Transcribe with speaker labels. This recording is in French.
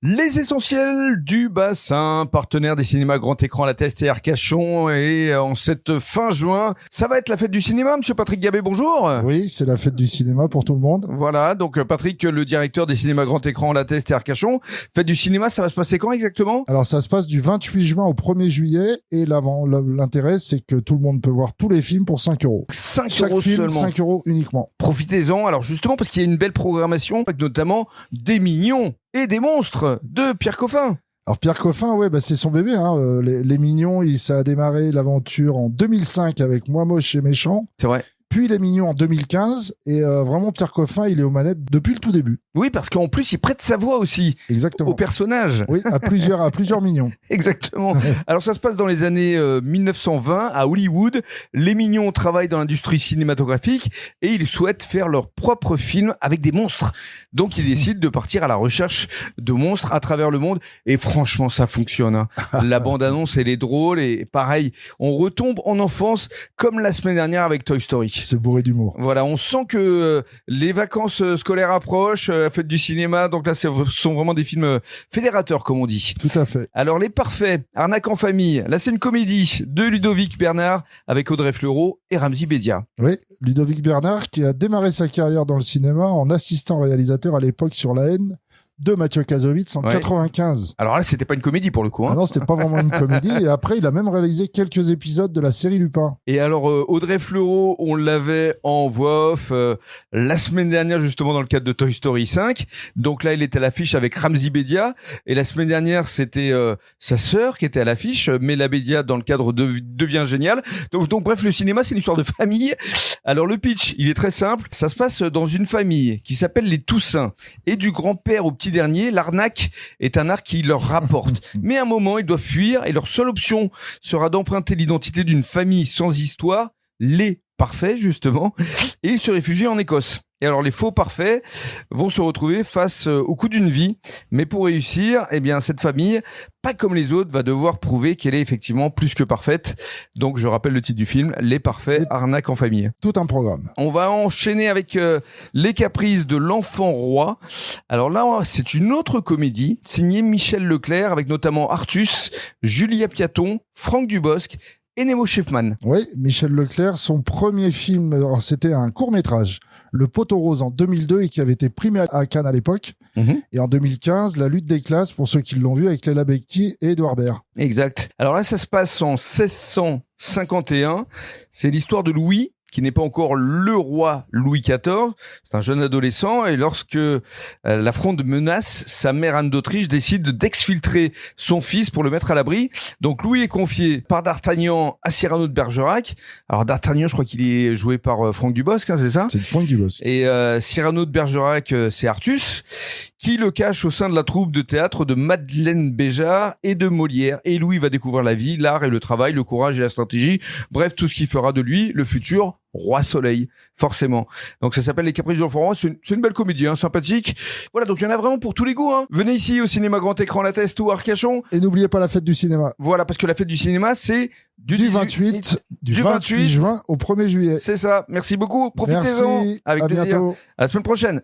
Speaker 1: Les essentiels du bassin, partenaire des cinémas grand écran La Teste et Arcachon. Et en cette fin juin, ça va être la fête du cinéma, monsieur Patrick Gabé, bonjour.
Speaker 2: Oui, c'est la fête du cinéma pour tout le monde.
Speaker 1: Voilà, donc Patrick, le directeur des cinémas grand écran La Teste et Arcachon. Fête du cinéma, ça va se passer quand exactement?
Speaker 2: Alors ça se passe du 28 juin au 1er juillet et l'intérêt c'est que tout le monde peut voir tous les films pour 5 euros.
Speaker 1: 5
Speaker 2: Chaque
Speaker 1: euros
Speaker 2: film,
Speaker 1: seulement.
Speaker 2: 5 euros uniquement.
Speaker 1: Profitez-en, alors justement parce qu'il y a une belle programmation, avec notamment des mignons et des monstres de Pierre Coffin.
Speaker 2: Alors Pierre Coffin, ouais, c'est son bébé. Les Mignons, ça a démarré l'aventure en 2005 avec Moi Moche et Méchant.
Speaker 1: C'est vrai.
Speaker 2: Puis Les Mignons en 2015 et vraiment Pierre Coffin, il est aux manettes depuis le tout début.
Speaker 1: Oui, parce qu'en plus, il prête sa voix aussi
Speaker 2: Exactement.
Speaker 1: au personnage.
Speaker 2: Oui, à plusieurs Mignons.
Speaker 1: Exactement. Alors ça se passe dans les années 1920 à Hollywood. Les Mignons travaillent dans l'industrie cinématographique et ils souhaitent faire leur propre film avec des monstres. Donc ils décident de partir à la recherche de monstres à travers le monde et franchement ça fonctionne. Hein. La bande-annonce elle est drôle et pareil, on retombe en enfance comme la semaine dernière avec Toy Story.
Speaker 2: C'est bourré d'humour.
Speaker 1: Voilà, on sent que les vacances scolaires approchent, la fête du cinéma, donc là ce sont vraiment des films fédérateurs comme on dit.
Speaker 2: Tout à fait.
Speaker 1: Alors Les Parfaits, Arnaque en famille, là c'est une comédie de Ludovic Bernard avec Audrey Fleurot et Ramzy Bedia.
Speaker 2: Oui, Ludovic Bernard qui a démarré sa carrière dans le cinéma en assistant réalisateur à l'époque sur La Haine de Mathieu Kassovitz en 95.
Speaker 1: Alors là, c'était pas une comédie pour le coup. Hein.
Speaker 2: Ah non, c'était pas vraiment une comédie. Et après, il a même réalisé quelques épisodes de la série Lupin.
Speaker 1: Et alors, Audrey Fleurot, on l'avait en voix off la semaine dernière, justement, dans le cadre de Toy Story 5. Donc là, il était à l'affiche avec Ramzy Bedia. Et la semaine dernière, c'était sa sœur qui était à l'affiche, Mela Bedia, dans le cadre de Devient Génial. Donc bref, le cinéma, c'est une histoire de famille. Alors le pitch, il est très simple. Ça se passe dans une famille qui s'appelle les Toussaint. Et du grand-père au petit dernier, l'arnaque est un art qui leur rapporte. Mais à un moment, ils doivent fuir et leur seule option sera d'emprunter l'identité d'une famille sans histoire, les Parfaits justement, et ils se réfugient en Écosse. Et alors les faux parfaits vont se retrouver face au coup d'une vie, mais pour réussir, eh bien cette famille, pas comme les autres, va devoir prouver qu'elle est effectivement plus que parfaite. Donc je rappelle le titre du film, Les Parfaits, Arnaque en famille.
Speaker 2: Tout un programme.
Speaker 1: On va enchaîner avec Les Caprices de l'enfant roi. Alors là, c'est une autre comédie signée Michel Leclerc avec notamment Artus, Julia Piaton, Franck Dubosc et Nemo Schiffman.
Speaker 2: Oui, Michel Leclerc, son premier film, c'était un court-métrage, Le Poteau Rose en 2002 et qui avait été primé à Cannes à l'époque. Et en 2015, La lutte des classes, pour ceux qui l'ont vu, avec Léla Becti et Édouard Baird.
Speaker 1: Exact. Alors là, ça se passe en 1651. C'est l'histoire de Louis, qui n'est pas encore le roi Louis XIV. C'est un jeune adolescent et lorsque la fronde menace, sa mère Anne d'Autriche décide d'exfiltrer son fils pour le mettre à l'abri. Donc Louis est confié par D'Artagnan à Cyrano de Bergerac. Alors D'Artagnan, je crois qu'il est joué par Franck Dubosc, hein, c'est ça?
Speaker 2: C'est Franck Dubosc.
Speaker 1: Et Cyrano de Bergerac, c'est Artus, qui le cache au sein de la troupe de théâtre de Madeleine Béjart et de Molière. Et Louis va découvrir la vie, l'art et le travail, le courage et la stratégie. Bref, tout ce qui fera de lui le futur Roi Soleil, forcément. Donc ça s'appelle Les Caprices de l'enfant roi. C'est une belle comédie, hein, sympathique. Voilà, donc il y en a vraiment pour tous les goûts. Hein. Venez ici au cinéma grand écran La Teste ou Arcachon.
Speaker 2: Et n'oubliez pas la fête du cinéma.
Speaker 1: Voilà, parce que la fête du cinéma, c'est du
Speaker 2: 28 juin au 1er juillet.
Speaker 1: C'est ça. Merci beaucoup. Profitez-en.
Speaker 2: Merci.
Speaker 1: Avec
Speaker 2: à
Speaker 1: plaisir.
Speaker 2: bientôt.
Speaker 1: À la semaine prochaine.